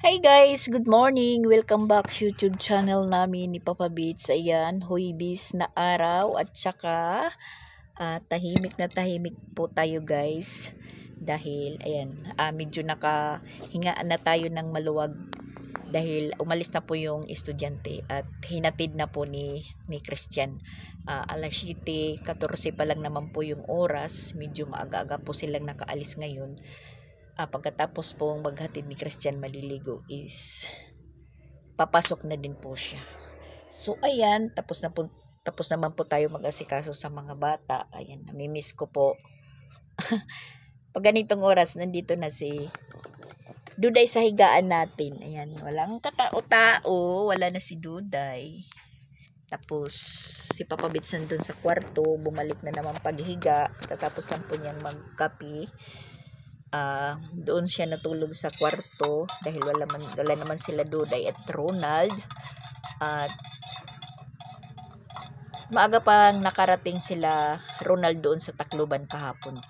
Hi guys, good morning. Welcome back sa YouTube channel namin ni Papa Beats. Ayan, huibis na araw at saka tahimik na tahimik po tayo guys. Dahil ayan, medyo nakahingaan na tayo ng maluwag dahil umalis na po yung estudyante at hinatid na po ni Christian. Alas 7:14 pa lang naman po yung oras. Medyo maaga-aga po silang nakaalis ngayon. Pagkatapos pong maghatid ni Christian maliligo is papasok na din po siya. So ayan, tapos naman po tayo mag-asikaso sa mga bata. Ayan, namimiss ko po. Pag ganitong oras nandito na si Duday sa higaan natin. Ayan, walang katao-tao, wala na si Duday. Tapos si Papa Bits nandun sa kwarto, bumalik na naman paghiga. Tatapos lang po niyang magkape. Doon siya natulog sa kwarto dahil wala naman sila Duday at Ronald. At maaga pang nakarating sila Ronald doon sa Tacloban kahapon.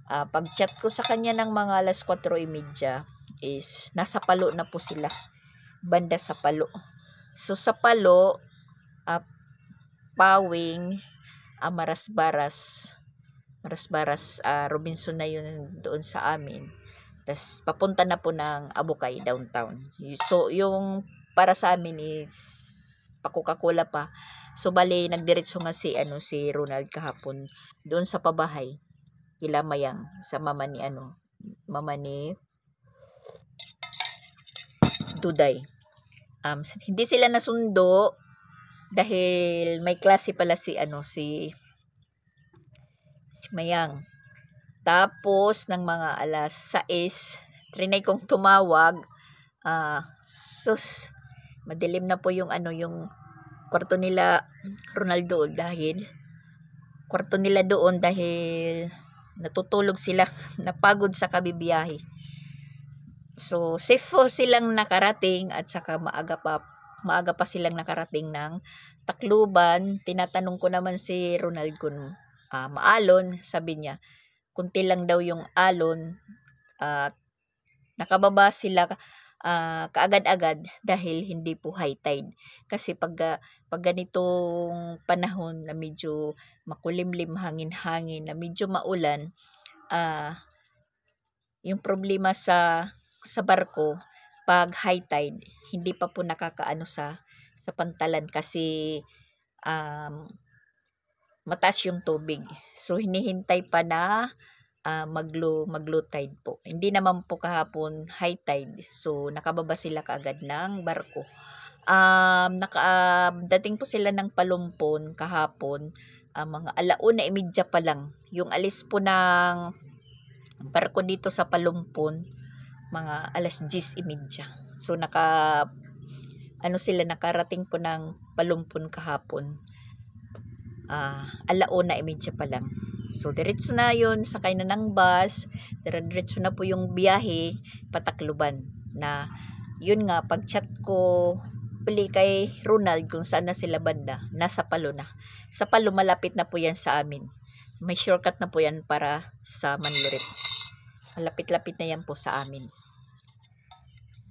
Pag-chat ko sa kanya ng mga alas 4:30 is nasa Palo na po sila. Banda sa Palo. So sa Palo, Pawing, Marasbaras, Robinson na yun doon sa amin. Tapos papunta na po ng Abukay downtown. So yung para sa amin is pa-Coca-Cola pa. So bali nagdiretso nga si Ronald kahapon doon sa pabahay kila Mayang sa mama ni Duday. Hindi sila nasundo dahil may klase pala si Mayang. Tapos ng mga alas 6, trinay kong tumawag. Madilim na po yung yung kwarto nila Ronaldo dahil natutulog sila, napagod sa kabibiyahe. So safe po silang nakarating at saka maaga pa silang nakarating ng Tacloban. Tinatanong ko naman si Ronald kung maalon, sabi niya kunti lang daw yung alon at nakababa sila kaagad-agad dahil hindi po high tide. Kasi pag ganitong panahon na medyo makulimlim, hangin-hangin, na medyo maulan, yung problema sa barko pag high tide, hindi pa po nakakaano sa pantalan kasi mataas yung tubig. So hinihintay pa na mag-low tide po. Hindi naman po kahapon high tide. So nakababa sila kaagad ng barko. Dating po sila ng Palumpon kahapon, mga 1:30 pa lang. Yung alis po ng barko dito sa Palumpon, mga alas 10:30. So nakarating po ng Palumpon kahapon. 1:30 pa lang. So diretso na yun, sakay na ng bus, diretso na po yung biyahe patakluban. Na yun nga, pag chat ko uli kay Ronald kung saan na sila banda, nasa Palo na. Sa Palo malapit na po yan sa amin. May shortcut na po yan para sa Manlurit. Malapit-lapit na yan po sa amin.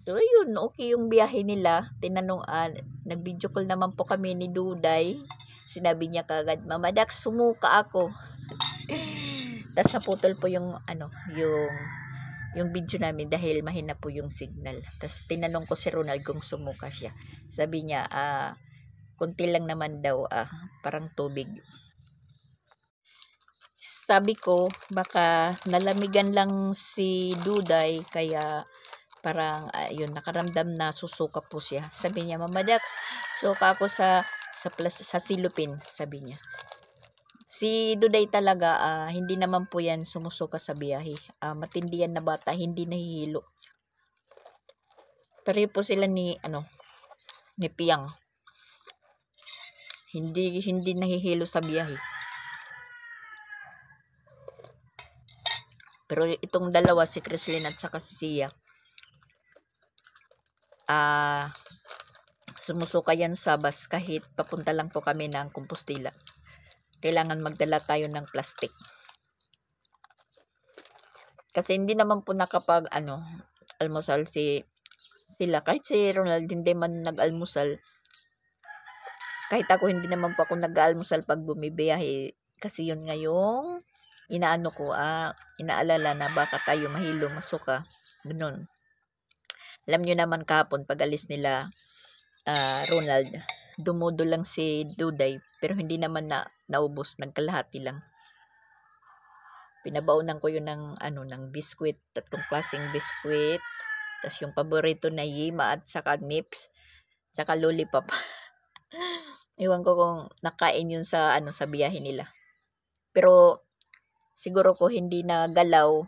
So yun, okay yung biyahe nila. Nag-video call naman po kami ni Duday. Sinabi niya kagad, Mama Dax, sumuka ako. Tapos naputol po yung video namin dahil mahina po yung signal. Tapos tinanong ko si Ronald kung sumuka siya. Sabi niya, kunti lang naman daw, parang tubig. Sabi ko, baka nalamigan lang si Duday, kaya parang nakaramdam na susuka po siya. Sabi niya, Mama Dax, suka ako sa silupin, sabi niya. Si Duday talaga, hindi naman po yan sumusuka sa biyahe. Matindi yan na bata, hindi nahihilo. Pareho po sila ni Piang. Hindi nahihilo sa biyahe. Pero itong dalawa, si Crislin at saka si Sia, sumusuka yan sa bus kahit papunta lang po kami ng Compostela. Kailangan magdala tayo ng plastic. Kasi hindi naman po nakapag almusal si sila. Kahit si Ronald hindi man nag-almusal. Kahit ako hindi naman po ako nag-almusal pag bumibiyahe. Kasi yun nga yung inaano ko, inaalala na baka tayo mahilo, masuka. Ganun. Alam nyo naman kahapon pag alis nila Ronald, dumudo lang si Duday. Pero hindi naman naubos, nagkalahati lang. Pinabaunan ko yun ng biskwit, 3 klaseng biskwit. Tapos yung paborito na Yima at saka Nips, saka lollipop. Iwan ko kung nakain yun sa biyahe nila. Pero siguro ko hindi na galaw,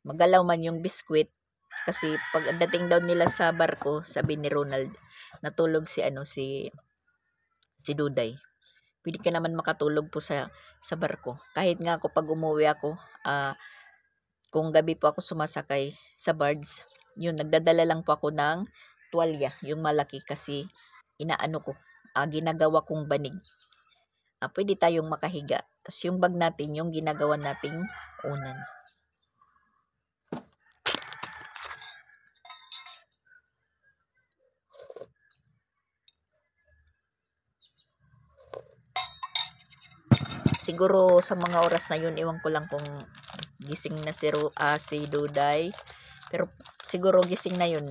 magalaw man yung biskwit kasi pagdating daw nila sa barko, sabi ni Ronald, natulog si Duday. Pwede ka naman makatulog po sa barko. Kahit nga ako pag umuwi ako, kung gabi po ako sumasakay sa barge, yun, nagdadala lang po ako ng tuwalya, yung malaki kasi inaano ko, ginagawa kong banig. Pwede tayong makahiga. Tapos yung bag natin, yung ginagawa nating unan. Siguro sa mga oras na yun, iwan ko lang kung gising na si Duday. Pero siguro gising na yun.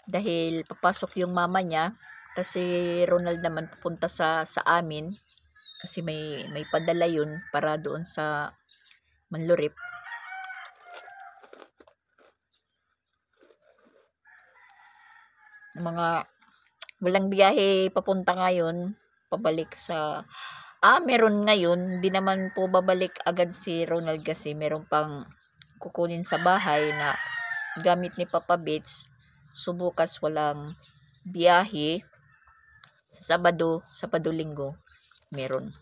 Dahil papasok yung mama niya. Tapos si Ronald naman pupunta sa amin. Kasi may padala yun para doon sa Manlurip. Mga walang biyahe papunta ngayon. Pabalik sa... meron ngayon. Hindi naman po babalik agad si Ronald kasi meron pang kukunin sa bahay na gamit ni Papa Beats. So bukas walang biyahe. Sa Sabado Linggo meron.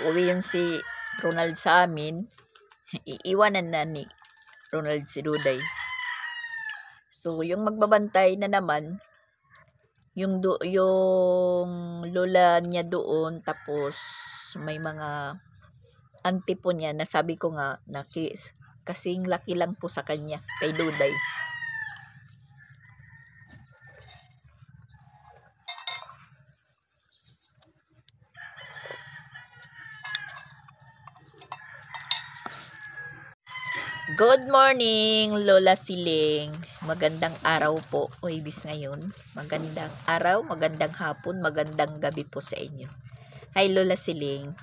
Uuwi yun si Ronald sa amin. Iiwanan na ni Ronald si Duday. So yung magbabantay na naman yung lola niya doon, tapos may mga auntie po niya na sabi ko nga na kasing laki lang po sa kanya kay Duday. Good morning, Lola Siling. Magandang araw po, Huwebes ngayon. Magandang araw, magandang hapon, magandang gabi po sa inyo. Hi, Lola Siling.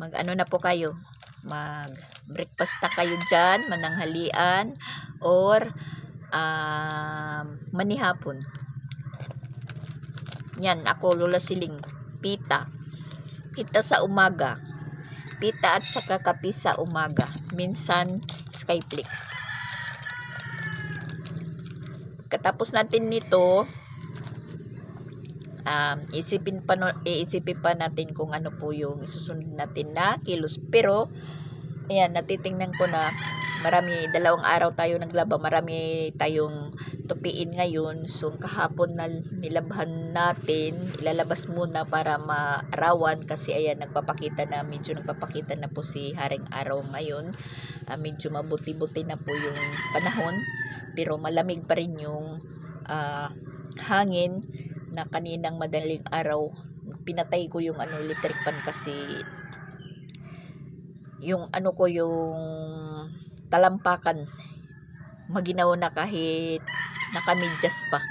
Mag-ano na po kayo? Mag-breakfast na kayo dyan, mananghalian, or manihapon. Yan, ako, Lola Siling. Pita sa umaga. Pita at saka kape sa umaga. Minsan, Skyflix. Katapos natin nito, iisipin pa natin kung ano po yung isusunod natin na kilos. Pero, ayan, natitingnan ko na dalawang araw tayo naglaba. Marami tayong tupiin ngayon. So, kahapon na nilabhan natin. Ilalabas muna para maarawan kasi ayan, medyo nagpapakita na po si Haring Araw ngayon. Medyo mabuti-buti na po yung panahon. Pero malamig pa rin yung hangin na kaninang madaling araw. Pinatay ko yung electric pan kasi yung yung talampakan maginaw na kahit nakamidyas pa.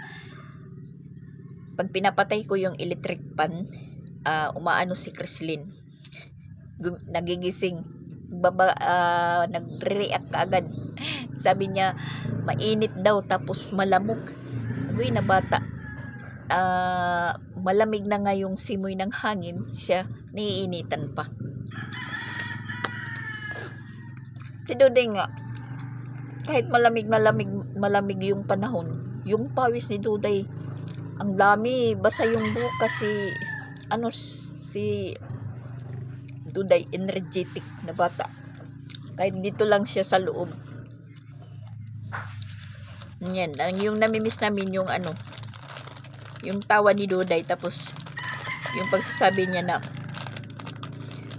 Pag pinapatay ko yung electric pan, umaano si Crislin, nagigising, nagre-react agad. Sabi niya mainit daw tapos malamok. Agoy na bata, malamig na nga yung simoy ng hangin, siya naiinitan pa. Si Duday nga, kahit malamig yung panahon, yung pawis ni Duday, ang dami, basa yung buhok kasi si Duday energetic na bata. Kahit dito lang siya sa loob. Yan, yung namimiss namin yung yung tawa ni Duday, tapos yung pagsasabi niya na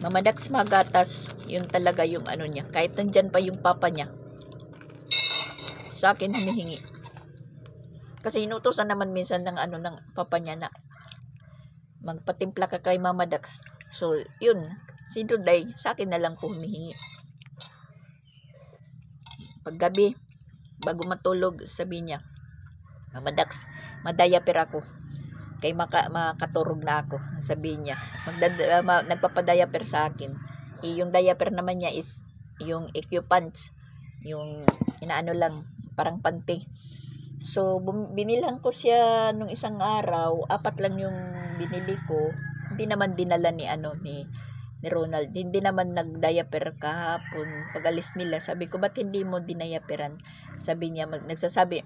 Mamadax magatas, yun talaga yung ano niya. Kahit nandyan pa yung papa niya, sa akin humihingi. Kasi inutosan naman minsan ng ano ng papa niya na magpatimpla ka kay Mama Dax. So, yun. Si Duday, sa akin na lang po humihingi. Paggabi, bago matulog, sabi niya, Mama Dax, madiaper ako. Kay makaturog na ako, sabi niya. Nagpapadiaper sa akin. Yung diaper naman niya is yung EQ pants. Yung inaano lang, parang panty. So, binilhan ko siya nung isang araw. 4 lang yung binili ko. Hindi naman dinala ni Ronald. Hindi naman nag-diaper kahapon. Pag-alis nila, sabi ko, ba't hindi mo dinayaperan? Sabi niya, nagsasabi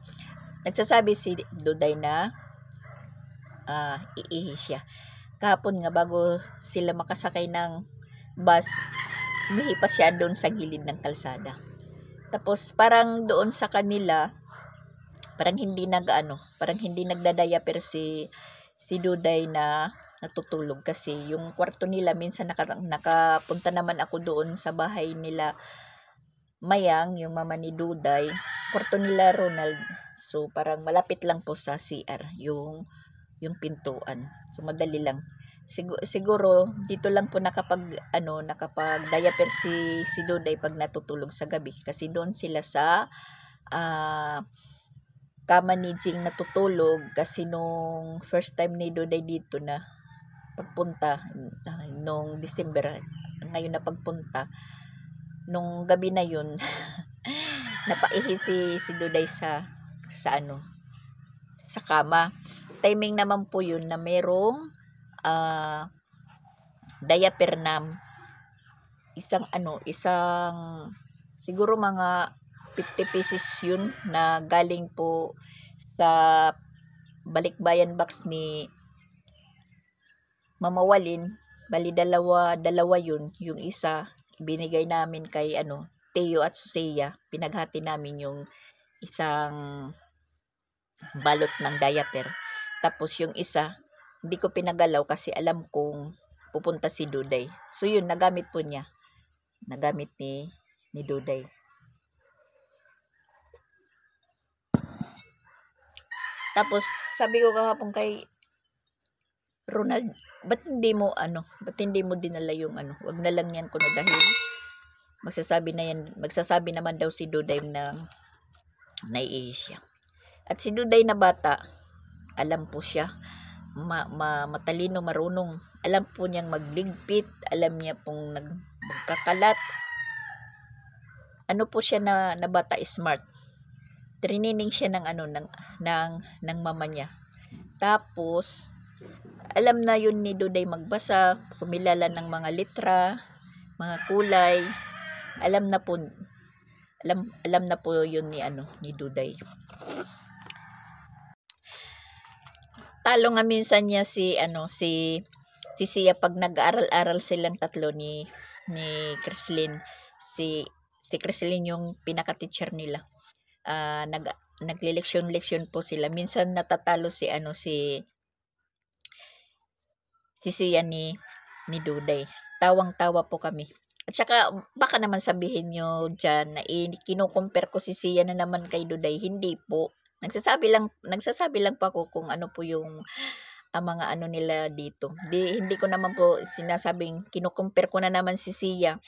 si Duday na iihi siya. Kahapon nga, bago sila makasakay ng bus, umihi pa siya doon sa gilid ng kalsada. Tapos, parang doon sa kanila, parang hindi nagda-diaper si Duday na natutulog kasi yung kwarto nila minsan nakapunta naman ako doon sa bahay nila Mayang, yung mama ni Duday, kwarto nila Ronald. So parang malapit lang po sa CR yung pintuan. So madali lang. Siguro dito lang po nakapag diaper si Duday pag natutulog sa gabi kasi doon sila sa kama ni Jing natutulog kasi nung first time ni Duday dito na pagpunta nung December, ngayon na pagpunta, nung gabi na yun napaihi si Duday sa kama. Timing naman po yun na merong diaper na isang siguro mga 50 pieces yun na galing po sa balikbayan box ni Mama Walin. Bali dalawa yun. Yung isa binigay namin kay Teo at Suseya. Pinaghati namin yung isang balot ng diaper. Tapos yung isa hindi ko pinagalaw kasi alam kong pupunta si Duday. So yun, nagamit po niya. Nagamit ni Duday. Tapos sabi ko kahapon kay Ronald, ba't hindi mo dinala yung wag na lang yan kuno dahil magsasabi naman daw si Duday na naiihi siya. At si Duday na bata, alam po siya, matalino, marunong. Alam po niyang magligpit, alam niya pong magkakalat. Ano po siya na bata, smart. Trinining siya ng mama niya. Tapos alam na yun ni Duday magbasa, kumilala ng mga litra, mga kulay. Alam na po yun ni Duday. Talo nga minsan niya si Sia pag nag-aaral-aral silang tatlo ni Crislin. Si Crislin yung pinaka-teacher nila. Nagle-leksyon po sila. Minsan natatalo si Sia ni Duday. Tawang-tawa po kami. At saka baka naman sabihin nyo dyan na kinukumpare ko si Sia na naman kay Duday. Hindi po. Nagsasabi lang po ako kung ano po yung mga nila dito. Hindi ko naman po sinasabing kinukumpare ko na naman si Sia.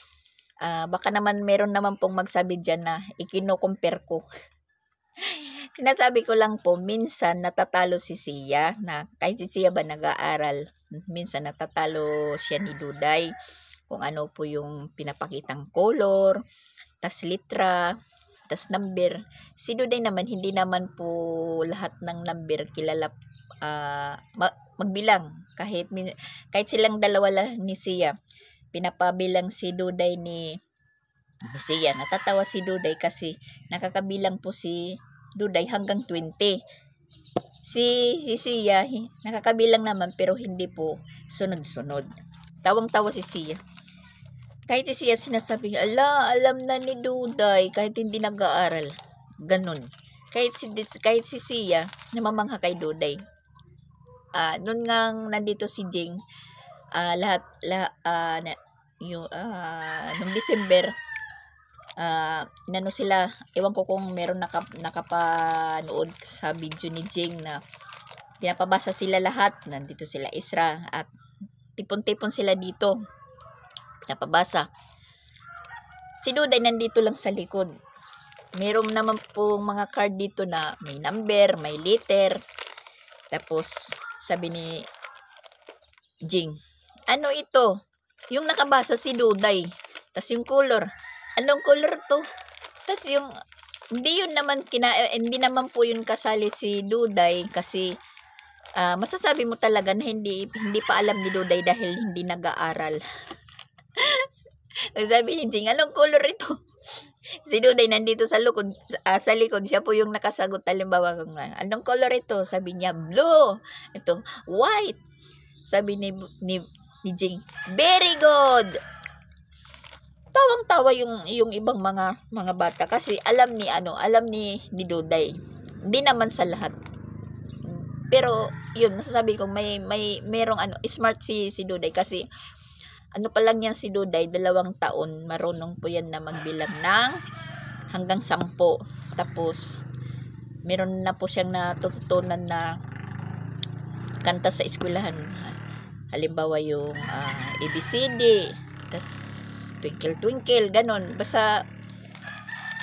Baka naman meron naman pong magsabi dyan na ikinukumpare ko. Sinasabi ko lang po, minsan natatalo si Sia, na kahit si Sia ba nag-aaral, minsan natatalo siya ni Duday kung ano po yung pinapakitang color, tas litra, tas number. Si Duday naman, hindi naman po lahat ng number kilala magbilang. Kahit silang dalawa lang ni Sia, pinapabilang si Duday ni Sia. Natatawa si Duday kasi nakakabilang po si Duday hanggang 20. Si Sia nakakabilang naman pero hindi po sunod-sunod. Tawang-tawa si Sia. Kahit si Sia sinasabi, alam na ni Duday kahit hindi nag-aaral. Ganun. Kahit si Sia namamangha kay Duday. Noon nga nandito si Jing, nung December, inano sila, ewan ko kung meron nakapanood sa video ni Jing na pinapabasa sila lahat. Nandito sila Isra at tipon-tipon sila dito. Pinapabasa. Si Duday nandito lang sa likod. Meron naman po mga card dito na may number, may letter. Tapos sabi ni Jing, ano ito? Yung nakabasa si Duday. Tapos yung color, anong color to? Tapos yung, hindi naman po yun kasali si Duday kasi masasabi mo talaga na hindi pa alam ni Duday dahil hindi nag-aaral. Sabi ni Jing, anong color ito? Si Duday nandito sa likod, siya po yung nakasagot. Halimbawa, anong color ito? Sabi niya, blue. Ito, white. Sabi ni Jing, very good. Tawang-tawa yung ibang mga bata kasi alam ni Duday. Hindi naman sa lahat. Pero yun, masasabi ko merong smart si Duday kasi pa lang yan si Duday, 2 taon, marunong po yan na magbilang ng hanggang 10. Tapos meron na po siyang natutunan na kanta sa eskwelahan. Halimbawa yung ABCD, tas Twinkle Twinkle, ganon. Basta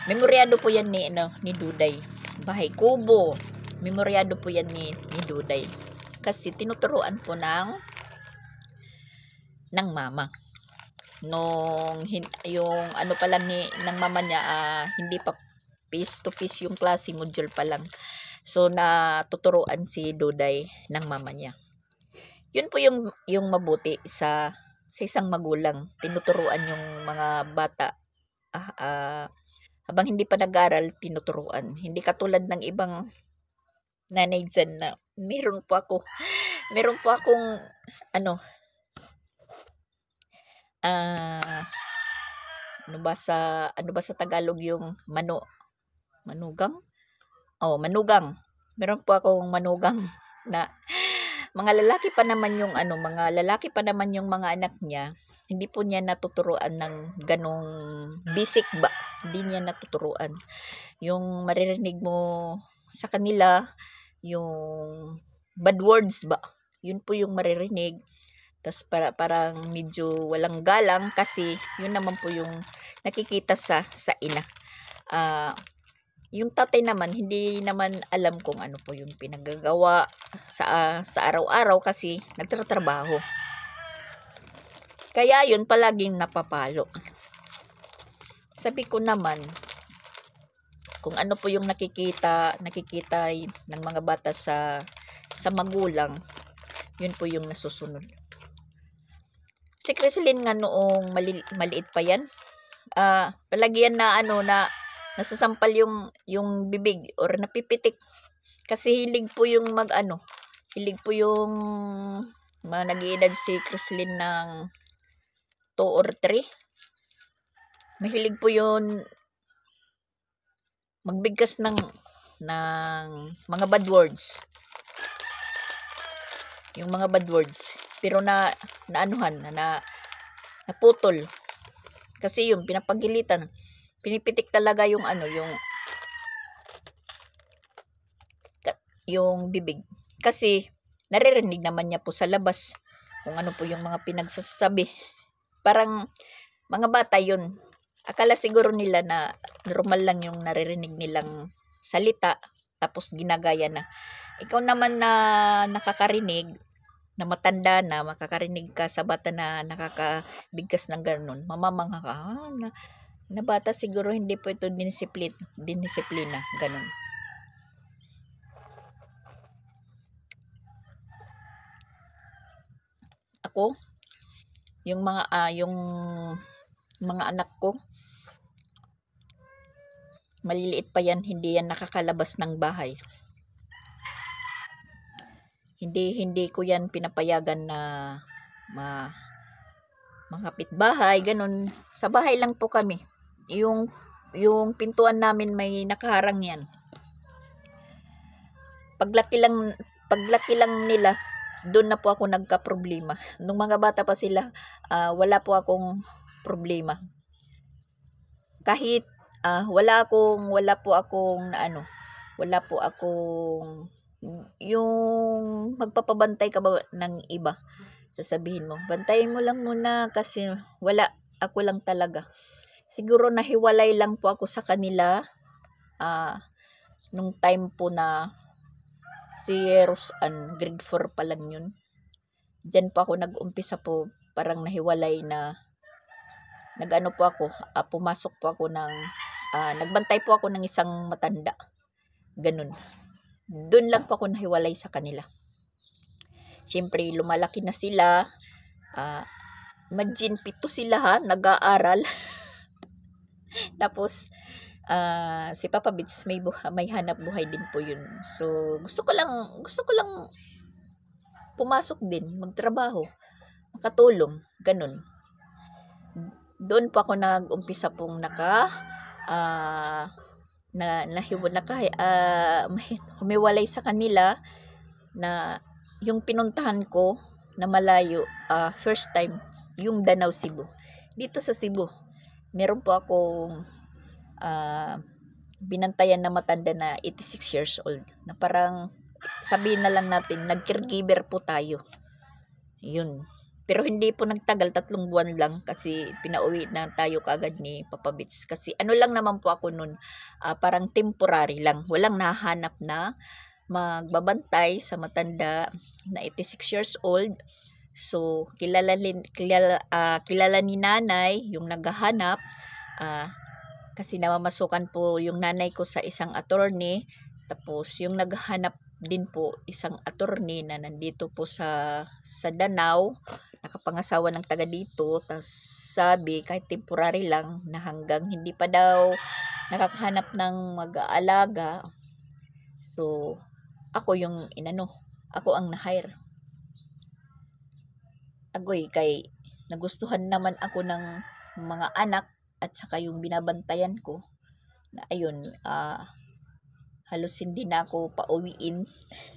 memoryado po yan ni Duday. Bahay Kubo, memoryado po yan ni Duday. Kasi tinuturuan po ng mama. Nung yung pa lang ng mama niya, hindi pa face to face yung klase, module pa lang. So natuturuan si Duday ng mama niya. Yun po yung mabuti sa isang magulang. Tinuturuan yung mga bata habang hindi pa nag-aral, tinuturuan. Hindi katulad ng ibang nanay dyan na meron po akong ano ba sa Tagalog yung manugang? Manugang. Meron po akong manugang na mga lalaki pa naman yung mga anak niya. Hindi po niya natuturuan ng ganong basic ba? Hindi niya natuturuan. Yung maririnig mo sa kanila, yung bad words ba? Yun po yung maririnig. Tas parang medyo walang galang kasi yun naman po yung nakikita sa ina. Yung tatay naman hindi naman alam kung ano po yung pinagagawa sa araw-araw kasi nagtatrabaho. Kaya yun palaging napapalo. Sabi ko naman, kung ano po yung nakikita ng mga bata sa magulang, yun po yung nasusunod. Si Crislin nga noong maliit pa yan, palagi yan na nasasampal yung bibig or napipitik. Kasi hilig po yung nag-iedad si Crislin ng 2 or 3. Mahilig po yun magbigkas ng mga bad words. Yung mga bad words. Pero naputol. Kasi yung pinapagilitan. Pinipitik talaga yung bibig. Kasi naririnig naman niya po sa labas kung ano po yung mga pinagsasabi. Parang mga bata yun. Akala siguro nila na normal lang yung naririnig nilang salita tapos ginagaya na. Ikaw naman na nakakarinig, na matanda na, makakarinig ka sa bata na nakakabigkas ng ganun, mamamangha ka, na bata siguro hindi po ito dinisiplina, ganun. Ako, yung mga anak ko, maliliit pa yan, hindi yan nakakalabas ng bahay. Hindi ko yan pinapayagan na mga kapitbahay, ganun. Sa bahay lang po kami. Yung pintuan namin may nakaharang yan. Paglaki lang nila, doon na po ako nagka-problema. Nung mga bata pa sila, wala po akong problema. Kahit wala po akong yung magpapabantay ka ba ng iba. Sasabihin mo, bantayin mo lang muna kasi ako lang talaga. Siguro nahiwalay lang po ako sa kanila nung time po na si Roseanne, grade 4 pa lang yun. Diyan po ako nag-umpisa po, parang nahiwalay na pumasok po ako nagbantay po ako ng isang matanda. Ganun. Doon lang po ako nahiwalay sa kanila. Siyempre, lumalaki na sila. Imagine, 7 sila nag-aaral. Tapos, si Papa Bits may hanap buhay din po yun. So, gusto ko lang pumasok din, magtrabaho, makatulong, ganun. Doon po ako nag-umpisa pong humiwalay sa kanila na yung pinuntahan ko na malayo, first time, yung Danau, Cebu. Dito sa Cebu, meron po akong binantayan na matanda na 86 years old, na parang sabihin na lang natin, nag-caregiver po tayo. Yun. Pero hindi po nagtagal, 3 buwan lang kasi pinauwi na tayo kaagad ni Papa Bits. Kasi ano lang naman po ako nun, parang temporary lang. Walang nahanap na magbabantay sa matanda na 86 years old. So, kilala ni nanay yung naghahanap. Kasi namamasukan po yung nanay ko sa isang attorney. Tapos, yung naghahanap din po isang attorney na nandito po sa Danau, nakapangasawa ng taga dito. Tas sabi kahit temporary lang na hanggang hindi pa daw nakakahanap ng mag-aalaga. So ako ako ang na-hire. Agoy kay nagustuhan naman ako ng mga anak at saka yung binabantayan ko na ayun, halos hindi na ako pauwiin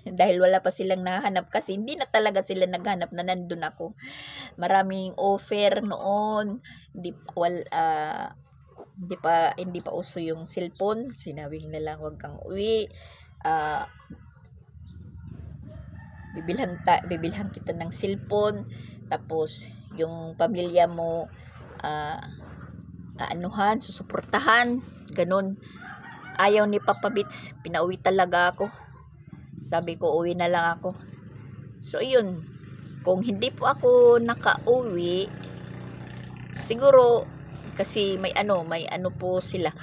dahil wala pa silang nahanap kasi hindi na talaga sila naghanap na nandun ako. Maraming offer noon, hindi pa uso yung cellphone. Sinabi nila huwag kang uwi, bibilhan kita ng cellphone, tapos yung pamilya mo susuportahan, ganun. Ayaw ni Papa Bits, pinauwi talaga ako. Sabi ko, uwi na lang ako. So, yun. Kung hindi po ako nakauwi, siguro, kasi may ano po sila.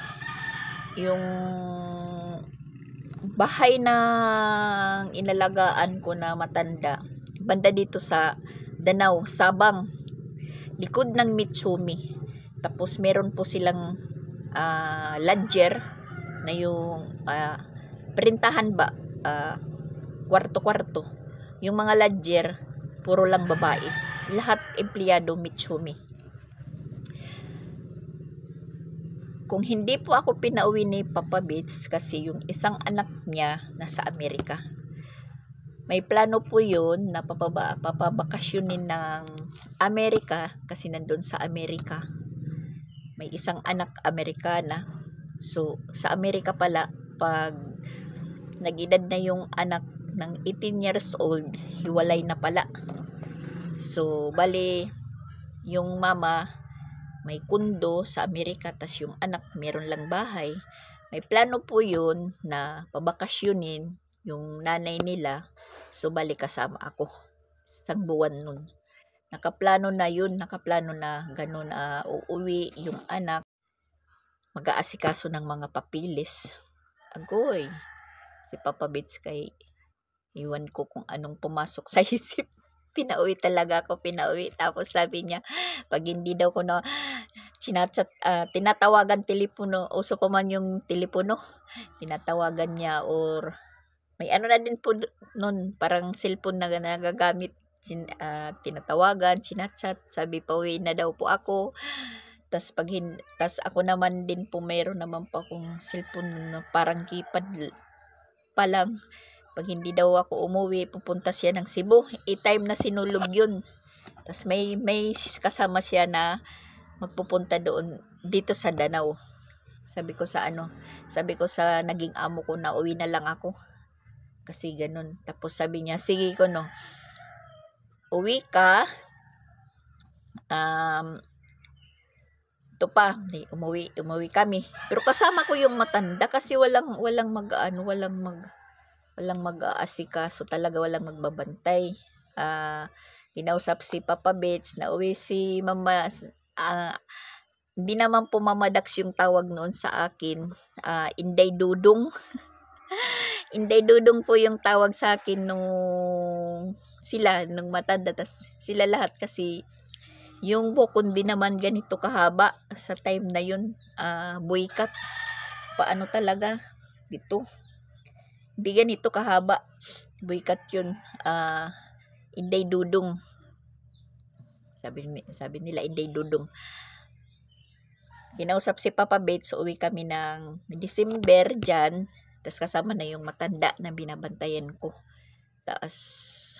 Yung bahay ng inalagaan ko na matanda, banda dito sa Danau, Sabang, likod ng Mitsumi. Tapos, meron po silang lodger, na yung printahan ba, kwarto-kwarto. Yung mga lodger, puro lang babae. Lahat empleyado Mitsumi. Kung hindi po ako pinauwi ni Papa Bits kasi yung isang anak niya nasa Amerika. May plano po yun na papabakasyonin ng Amerika kasi nandun sa Amerika. May isang anak Amerikana. So, sa Amerika pala, pag nag-edad na yung anak ng 18 years old, hiwalay na pala. So, bali, yung mama, may kundo sa Amerika, tas yung anak, meron lang bahay. May plano po yun na pabakasyonin yung nanay nila. So, bali kasama ako. Isang buwan nun. Nakaplano na ganun, uuwi yung anak. Mag-aasikaso ng mga papilis. Agoy, si Papa Bits kay iwan ko kung anong pumasok sa isip. Pinauwi talaga ako, tapos sabi niya, pag hindi daw ko na tinatawagan telepono, uso pa man yung telepono, tinatawagan niya, or may ano na din po nun, parang cellphone na nagagamit, tinatawagan, sinachat, sabi pauwi na daw po ako. Tas ako naman din po, mayroon naman pa akong cellphone na parang keypad pa lang. Pag hindi daw ako umuwi, pupunta siya ng Cebu. I-time na sinulog yun. Tapos may kasama siya na magpupunta doon dito sa Danau. Sabi ko sa naging amo ko na uwi na lang ako. Kasi ganun. Tapos sabi niya, sige ko no. Uwi ka. Ito pa, umuwi kami. Pero kasama ko yung matanda kasi walang mag-aasikaso talaga, walang magbabantay. Kinausap si Papa Bets na uwi si Mama. Hindi naman po Mama Dax yung tawag noon sa akin. Inday Dudong. Inday Dudong po yung tawag sa akin nung matanda. Tas sila lahat kasi yung bukon din naman ganito kahaba sa time na yun. Buikat. Paano talaga? Dito. Hindi ganito kahaba. Buikat yun. Inday Dudong. Sabi nila Inday Dudong. Kinausap si Papa Bates, uwi kami ng December dyan. Tapos kasama na yung matanda na binabantayan ko. Tapos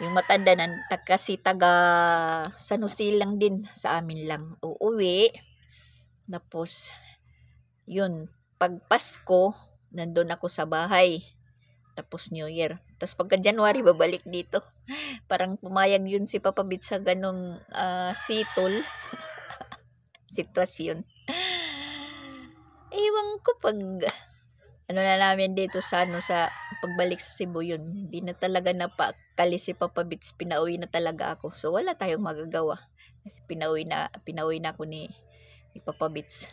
yung matanda na kasi taga San Jose lang din, sa amin lang uuwi. Tapos yun, pag Pasko nandun ako sa bahay. Tapos New Year. Tapos pagka January babalik dito. Parang pumayag yun si Papa Bit sa ganong sitol sitwasyon. Ewan ko pag na namin dito sa pagbalik sa Cebu yun. Hindi na talaga napakali si Papa Bits, pinauwi na talaga ako. So wala tayong magagawa. Kasi pinauwi na ako ni Papa Bits.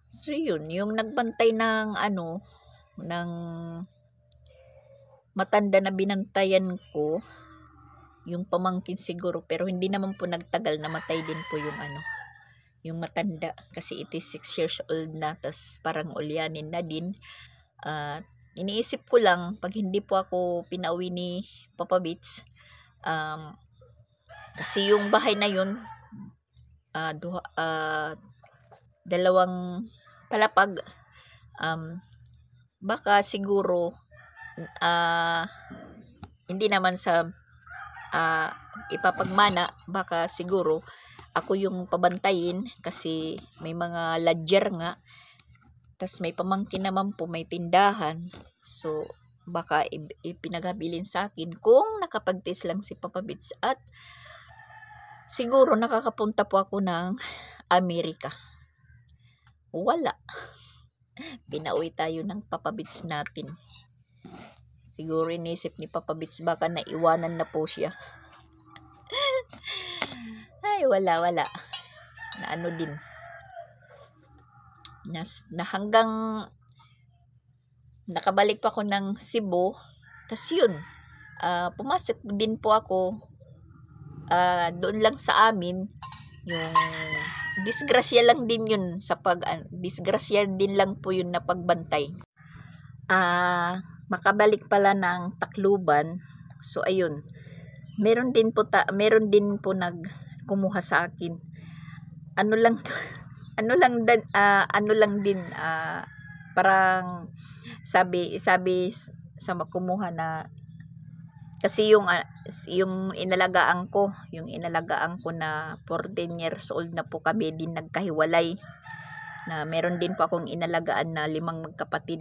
So yun, yung nagbantay ng ng matanda na binantayan ko, yung pamangkin siguro, pero hindi naman po nagtagal, namatay din po yung matanda kasi 86 years old na, tas parang ulyanin na din. Iniisip ko lang pag hindi po ako pinauwi ni Papa Bits, kasi yung bahay na yun dalawang palapag, baka siguro hindi naman sa ipapagmana, baka siguro ako yung pabantayin kasi may mga ladyer nga. Tas may pamangkin naman po, may tindahan. So baka ipinagabilin sa akin kung nakapagtis lang si Papa Bits, at siguro nakakapunta po ako ng Amerika. Wala. Pinauwi tayo ng Papa Bits natin. Siguro inisip ni Papa Bits baka naiwanan na po siya. Ay, wala. Na din. Na hanggang nakabalik pa ako ng Cebu. Tas yun, pumasok din po ako doon lang sa amin. Yung disgrasya lang din yun disgrasya din lang po yun na pagbantay. Makabalik pala ng Tacloban. So ayun, meron din po kumuha sa akin. Parang sabi sa kumuha na, kasi yung inalagaan ko na 14 years old na po kami din nagkahiwalay, na meron din po akong inalagaan na 5 magkapatid.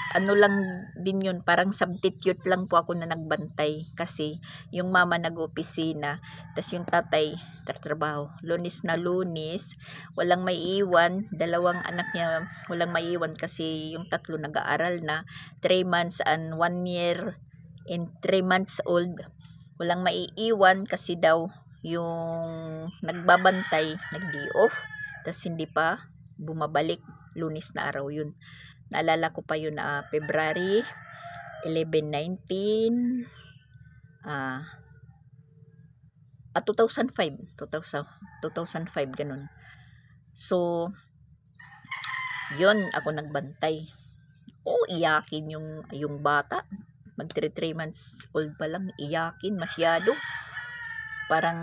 Lang din yun, parang substitute lang po ako na nagbantay kasi yung mama nag-opisina, tas yung tatay trabaho. Lunes na Lunes, walang maiiwan. 2 anak niya walang maiiwan kasi yung 3 nag-aaral na, 3 months and 1 year and 3 months old. Walang maiiwan kasi daw yung nagbabantay nag-day off, tas hindi pa bumabalik. Lunes na araw yun. Naalala ko pa yun na February 11, 19 2005 ganun. So yun, ako nagbantay. Iyakin yung bata, mag 3 months old pa lang, iyakin masyado, parang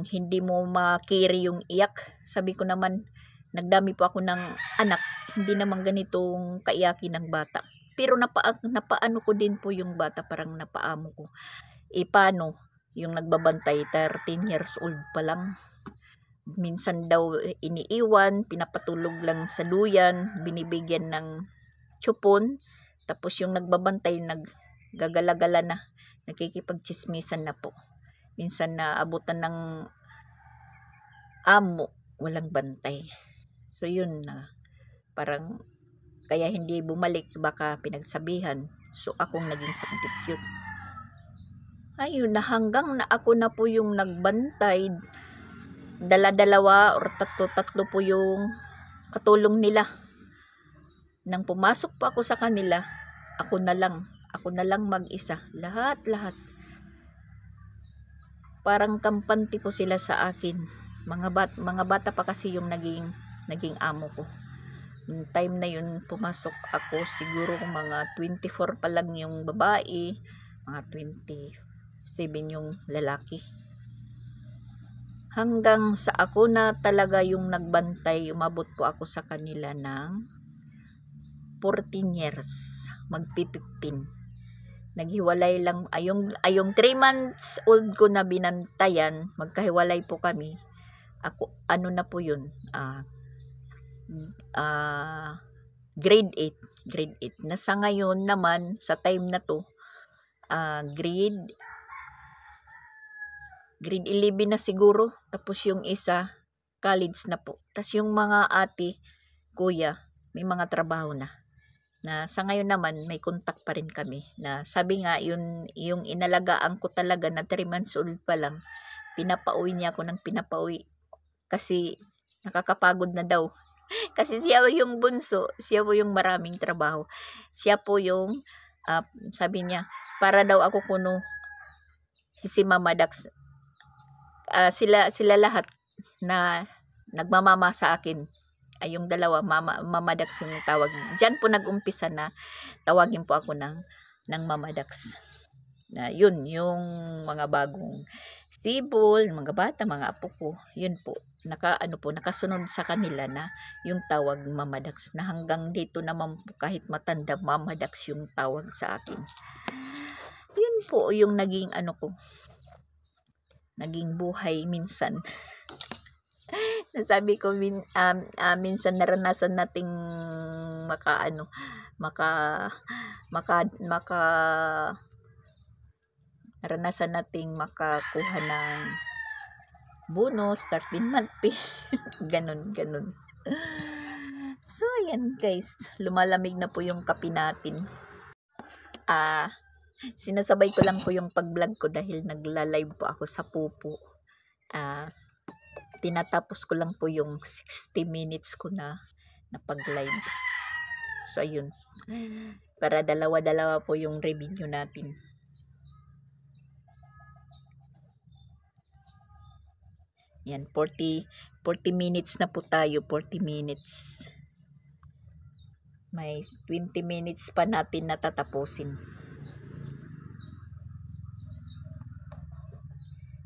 hindi mo makiri yung iyak. Sabi ko naman, nagdami po ako ng anak, hindi naman ganitong kaiyakin ng bata. Pero napaano ko din po yung bata, parang napaamo ko. Paano? Yung nagbabantay, 13 years old pa lang. Minsan daw iniiwan, pinapatulog lang sa duyan, binibigyan ng tsupon. Tapos yung nagbabantay, naggagala-gala na, nakikipagchismisan na po. Minsan na abutan ng amo, walang bantay. So yun na, parang kaya hindi bumalik, baka pinagsabihan. So akong naging substitute. Ayun na, hanggang na ako na po yung nagbantay, dala-dalawa or tatlo-tatlo po yung katulong nila. Nang pumasok po ako sa kanila, ako na lang mag-isa, lahat. Parang kampante po sila sa akin. Mga bata pa kasi yung naging amo ko. Time na yun, pumasok ako, siguro mga 24 pa lang yung babae, mga 27 yung lalaki. Hanggang sa ako na talaga yung nagbantay, umabot po ako sa kanila ng 14 years, magpi-15. Naghiwalay lang, ayong 3 months old ko na binantayan, magkahiwalay po kami. Ako, ano na po yun, grade 8. Nasa ngayon naman, sa time na to, grade 11 na siguro. Tapos yung isa, college na po. Tapos yung mga ate, kuya, may mga trabaho na. Na sa ngayon naman, may contact pa rin kami. Na sabi nga, yung inalagaan ko talaga na 3 months old pa lang, pinapauwi niya ako ng pinapauwi. Kasi nakakapagod na daw. Kasi siya yung bunso, siya po yung maraming trabaho. Siya po yung, sabi niya, para daw ako kuno si Mama Dax. Sila lahat na nagmamama sa akin. Ay yung dalawa, Mama Dax yung tawag. Diyan po nag-umpisa na tawagin po ako ng Mama Dax. Na yun, yung mga bagong stable, mga bata, mga apo ko, yun po. Nakasunod sa kanila na yung tawag Mama Dax, na hanggang dito naman po, kahit matanda, Mama Dax yung tawag sa akin. Yun po yung naging naging buhay minsan. Nasabi ko minsan naranasan nating naranasan nating makakuha ng bonus, 13 month pay. ganun. So, ayan guys. Lumalamig na po yung kape natin. Sinasabay ko lang po yung pag-vlog ko dahil nagla-live po ako sa Pupo. Tinatapos ko lang po yung 60 minutes ko na pag-live. So, ayun. Para dalawa-dalawa po yung revenue natin. Yan, 40 minutes na po tayo, 40 minutes. May 20 minutes pa natin natatapusin.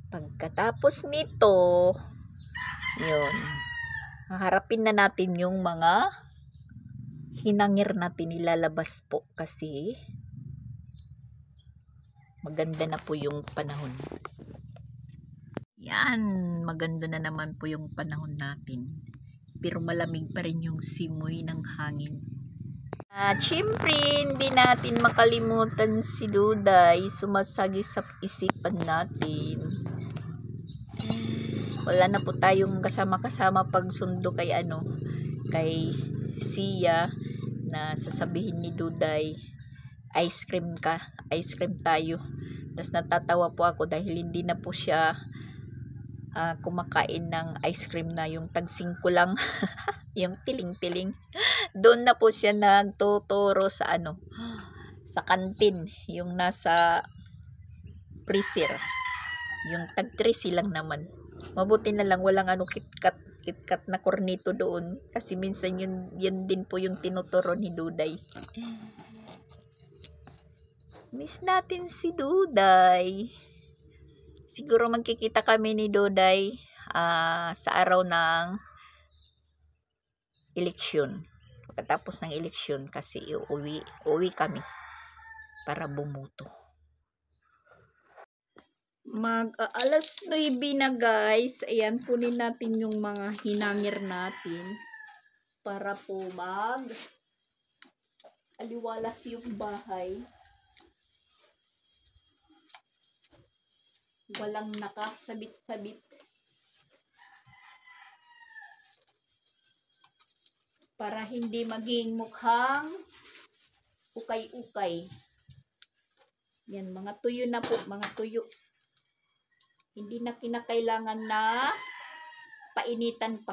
Pagkatapos nito, yun, haharapin na natin yung mga hinangir natin, ilalabas po kasi maganda na po yung panahon. Yan, maganda na naman po yung panahon natin. Pero malamig pa rin yung simoy ng hangin. Siyempre, hindi natin makalimutan si Duday, sumasagi sa isipan natin. Wala na po tayong kasama-kasama pag sundo kay Sia, na sasabihin ni Duday, ice cream tayo. Tapos natatawa po ako dahil hindi na po siya kumakain ng ice cream na yung tag-5 lang. Yung tiling-tiling. Doon na po siya nagtuturo sa sa kantin, yung nasa freezer. Yung tag-3 lang naman. Mabuti na lang walang KitKat na kornito doon, kasi minsan yun din po yung tinuturo ni Duday. Miss natin si Duday. Siguro magkikita kami ni Duday sa araw ng eleksyon. pagkatapos ng eleksyon kasi uwi kami para bumuto. Alas 9 na guys. Ayan, kunin natin yung mga hinangir natin para po aliwalas yung bahay. Walang nakasabit-sabit. Para hindi maging mukhang ukay-ukay. Yan, mga tuyo na po, mga tuyo. Hindi na kinakailangan na painitan pa.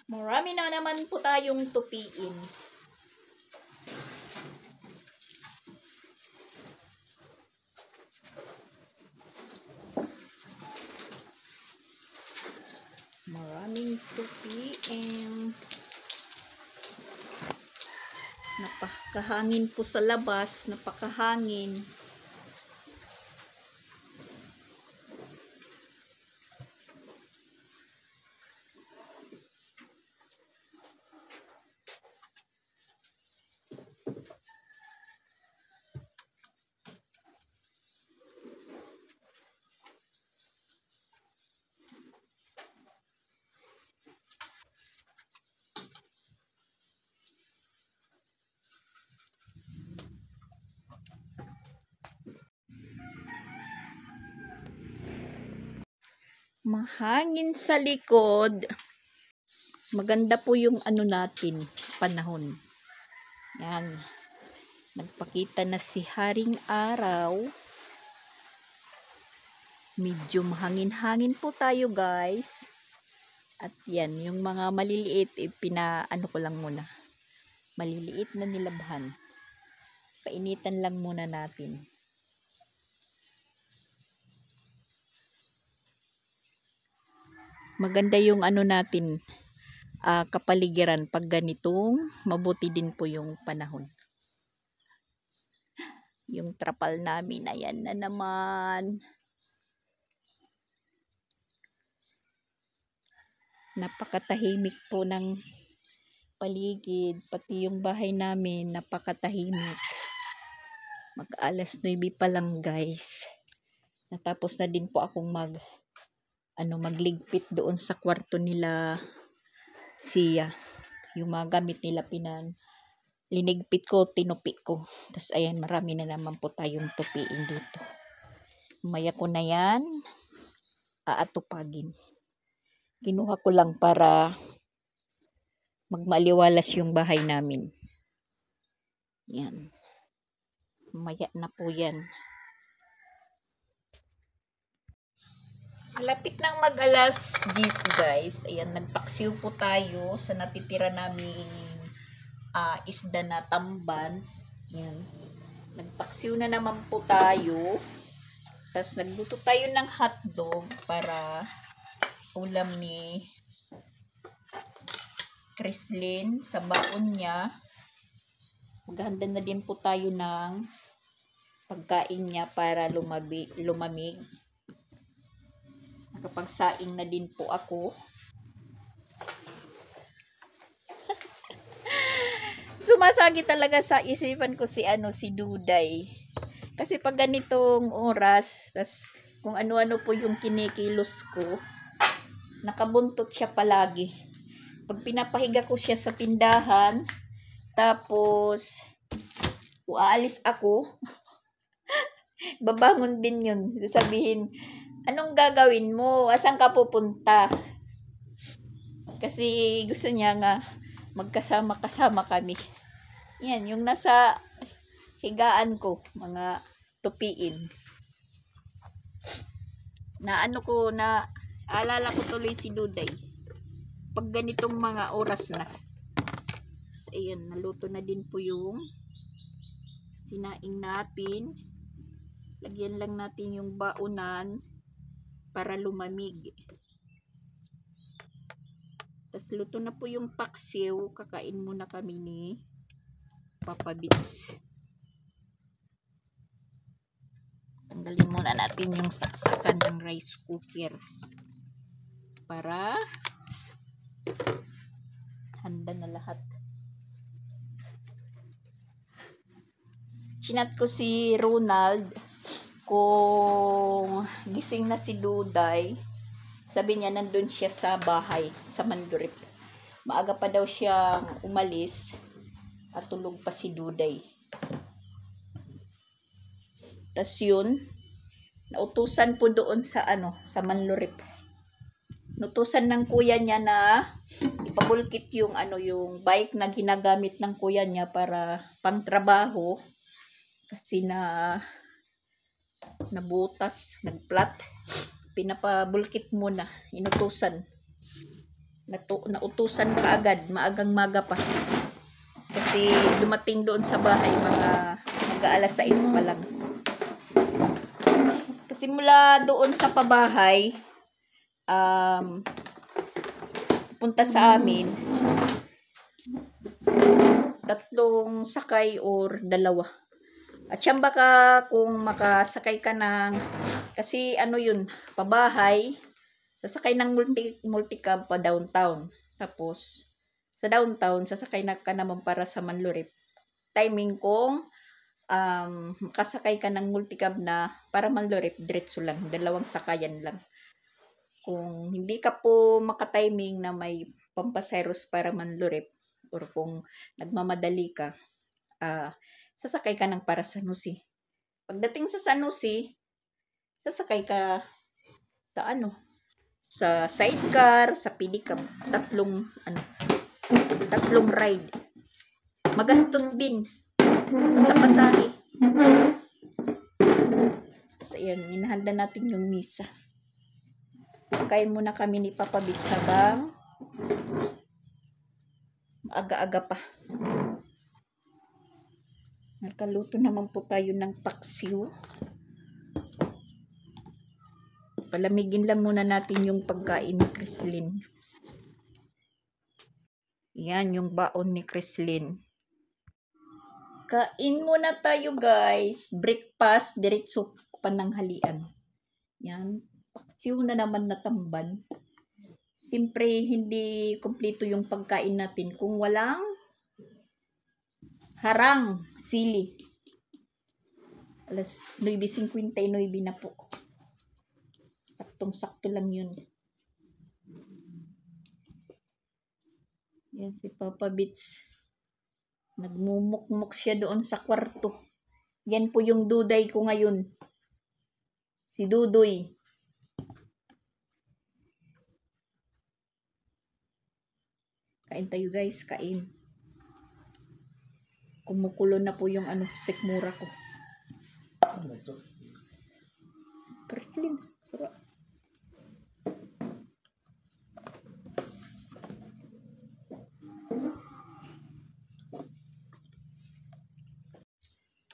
Marami na naman po tayong tupiin. Maraming tupiin. Napakahangin po sa labas. Napakahangin. Mahangin sa likod. Maganda po yung ano natin, panahon. Yan. Nagpakita na si Haring Araw. Medyo mahangin-hangin po tayo guys. At yan, yung mga maliliit, pinaano ko lang muna. Maliliit na nilabhan. Painitan lang muna natin. Maganda yung ano natin, kapaligiran pag ganitong mabuti din po yung panahon. Yung trapal namin, ayan na naman. Napakatahimik po ng paligid, pati yung bahay namin napakatahimik. Mag-alas 9 pa lang guys. Natapos na din po akong magligpit doon sa kwarto nila siya. Yung mga gamit nila linigpit ko, tinupi ko. Tapos ayan, marami na naman po tayong tupiin dito. Maya ko na yan aatupagin. Kinuha ko lang para magmaliwalas yung bahay namin. Yan. Maya na po yan. Malapit nang mag-alas 10 guys. Ayan, nagpaksiw po tayo sa natitira naming isda na tamban. Ayan. Nagpaksiw na naman po tayo. Tapos nagluto tayo ng hotdog para ulam ni Chrislyn sa baon niya. Maghahanda na din po tayo ng pagkain niya para lumamig. Nakapagsaing na din po ako. Sumasagi talaga sa isipan ko si Duday. Kasi pag ganitong oras, tas kung ano-ano po yung kinikilos ko, nakabuntot siya palagi. Pag pinapahiga ko siya sa tindahan, tapos aalis ako, babangon din yun. Sabihin, anong gagawin mo? Asan ka pupunta? Kasi gusto niya nga magkasama-kasama kami. Yan, yung nasa higaan ko, mga tupiin. Alala ko tuloy si Duday. Pag ganitong mga oras na. So, ayan, naluto na din po yung sinaing natin. Lagyan lang natin yung baonan para lumamig. Tapos luto na po yung paksiw. Kakain muna kami ni Papa Beats. Tanggalin muna natin yung saksakan ng rice cooker para handa na lahat. Chinat ko si Ronald kung gising na si Duday. Sabi niya nandun siya sa bahay sa Mandurip. Maaga pa daw siyang umalis at tulog pa si Duday. Tas yun, nautusan po doon sa sa Manlurip. Nutusan ng kuya niya na ipabulkit yung yung bike na ginagamit ng kuya niya para pangtrabaho kasi nabutas, nagplat. Pinapabulkit muna, inutusan. Nautusan ka agad, maagang-maga pa. Kasi dumating doon sa bahay mga mag-aalas 6 pa lang. Kasi mula doon sa pabahay, punta sa amin, 3 sakay or 2. At siyamba ka kung makasakay ka ng, kasi yun, pabahay, sasakay ng multicab pa downtown. Tapos, sa downtown, sasakay na ka naman para sa Manlurip. Timing kung makasakay ka ng multicab na para Manlurip, diretso lang. 2 sakayan lang. Kung hindi ka po makatiming na may pampaseros para Manlurip, or kung nagmamadali ka, sasakay ka ng para San Jose. Pagdating sa San Jose, sasakay ka sa sa sidecar, sa pedicab, 3 ride. Magastos din sa pasahe. So, ayan, inahanda natin yung misa. Kain muna kami ni Papa Beats habang aga-aga pa. Nakaluto naman po tayo ng paksiw. Palamigin lang muna natin yung pagkain ni Chrislyn. Yan yung baon ni Chrislyn. Kain muna tayo guys. Breakfast, diretso pananghalian. Yan. Paksiw na naman na tamban. Siyempre, hindi kompleto yung pagkain natin kung walang harang, sili. Alas 9:59 na po. Saktong-sakto lang yun. Yan si Papa Beats. Nagmumukmuk siya doon sa kwarto. Yan po yung duday ko ngayon. Si Dudoy. Kain tayo guys, kain. Kumukulo na po yung sikmura ko. Chrislyn, sarap.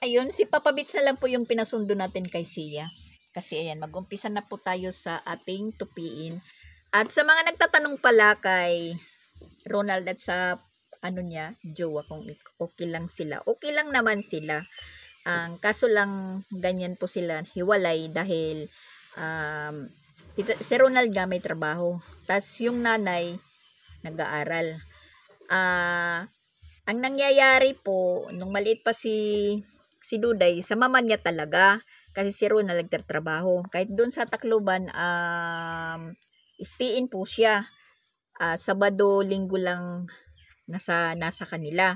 Ayun, si Papa Beats na lang po yung pinasundo natin kay Sia. Kasi ayan, mag-umpisa na po tayo sa ating tupiin. At sa mga nagtatanong pala kay Ronald at sa jowa, kung okay lang sila. Okay lang naman sila. Ang kaso lang ganyan po sila hiwalay dahil si Ronald nga may trabaho. Tas yung nanay nag-aaral. Ang nangyayari po nung maliit pa si Duday, sa mama niya talaga kasi si Ronald nagtatrabaho. Kahit doon sa Tacloban, stay-in po siya. Sabado, linggo lang nasa kanila.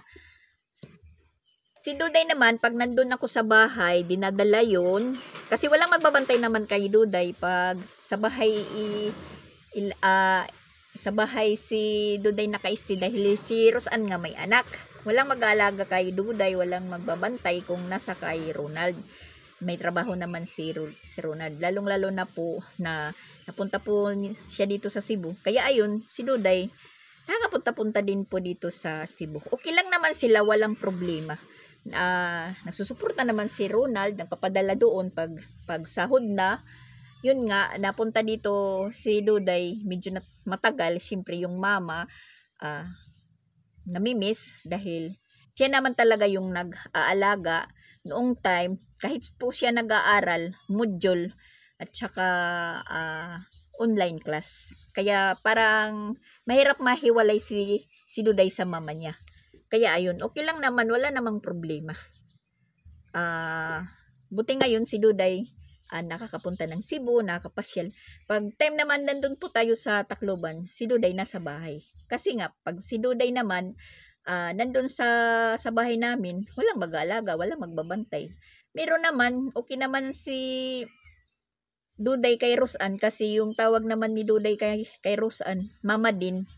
Si Duday naman, pag nandun ako sa bahay, dinadala yun. Kasi walang magbabantay naman kay Duday pag sa bahay si Duday naka-stay dahil si Rosan nga may anak. Walang mag-aalaga kay Duday, walang magbabantay kung nasa kay Ronald. May trabaho naman si Ronald. Lalong-lalo na po na napunta po siya dito sa Cebu. Kaya ayun, si Duday nakakapunta-punta din po dito sa Cebu. Okay lang naman sila, walang problema. Nagsusuporta naman si Ronald, nagpapadala doon pag sahod na. Yun nga, napunta dito si Duday, medyo matagal. Siyempre yung mama, namimiss dahil Siya naman talaga yung nag-aalaga noong time, kahit po siya nag-aaral, module, at saka online class. Kaya parang mahirap mahiwalay si Duday sa mama niya. Kaya ayun, okay lang naman, wala namang problema. Buti ngayon si Duday nakakapunta ng Cebu, nakakapasyal. Pag time naman nandun po tayo sa Tacloban, si Duday nasa bahay. Kasi nga, pag si Duday naman, nandun sa bahay namin, walang mag-aalaga, walang magbabantay. Meron naman, okay naman si Duday kay Rosan, kasi yung tawag naman ni Duday kay Rosan, mama din.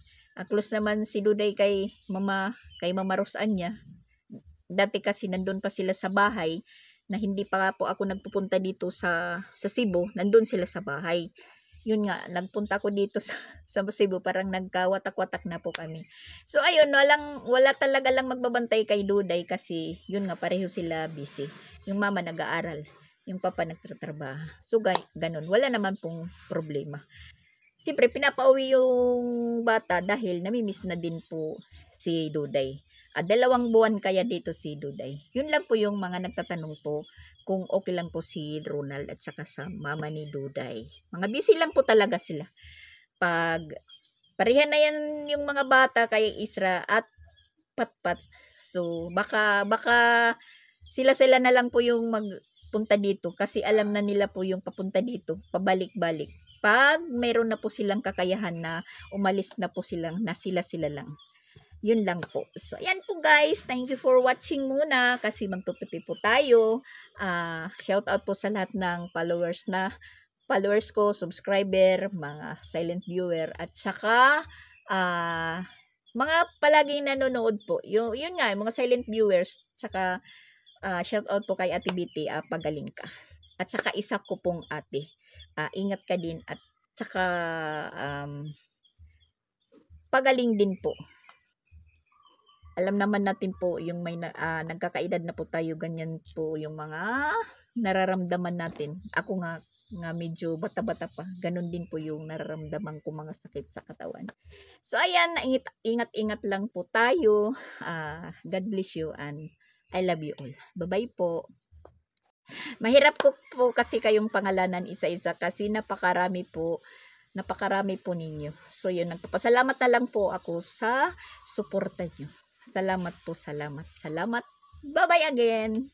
Close naman si Duday kay mama Rosan niya. Dati kasi nandun pa sila sa bahay, na hindi pa po ako nagpupunta dito sa Cebu, nandun sila sa bahay. Yun nga, nagpunta ko dito sa Cebu, parang nagkawatak-watak na po kami. So ayun, wala talaga lang magbabantay kay Duday, kasi yun nga, pareho sila busy. Yung mama nag-aaral, yung papa nagtatrabaho. So ganun, wala naman pong problema. Siyempre, pinapauwi yung bata dahil namimiss na din po si Duday. 2 buwan kaya dito si Duday. Yun lang po yung mga nagtatanong po kung okay lang po si Ronald at saka sa mama ni Duday. Mga busy lang po talaga sila. Pag pareha na yan yung mga bata kay Isra at Patpat. So baka sila na lang po yung magpunta dito, kasi alam na nila po yung papunta dito, pabalik-balik. Pag mayroon na po silang kakayahan na umalis na po silang, na sila lang. Yun lang po. So, ayan po guys. Thank you for watching muna, kasi magtutupi po tayo. Shout out po sa lahat ng followers ko, subscriber, mga silent viewer, at saka mga palaging nanonood po. Yun nga, mga silent viewers. Saka shout out po kay Ate Biti, pagaling ka. At saka isa ko pong ate. Ingat ka din, at saka pagaling din po. Alam naman natin po yung may nagkakaedad na po tayo, ganyan po yung mga nararamdaman natin. Ako nga medyo bata-bata pa, ganun din po yung nararamdaman ko, mga sakit sa katawan. So ayan, ingat-ingat lang po tayo. God bless you and I love you all. Bye-bye po. Mahirap ko po kasi kayong pangalanan isa-isa, kasi napakarami po ninyo. So yun, nagpapasalamat na lang po ako sa suporta nyo. Salamat po, salamat. Bye-bye again.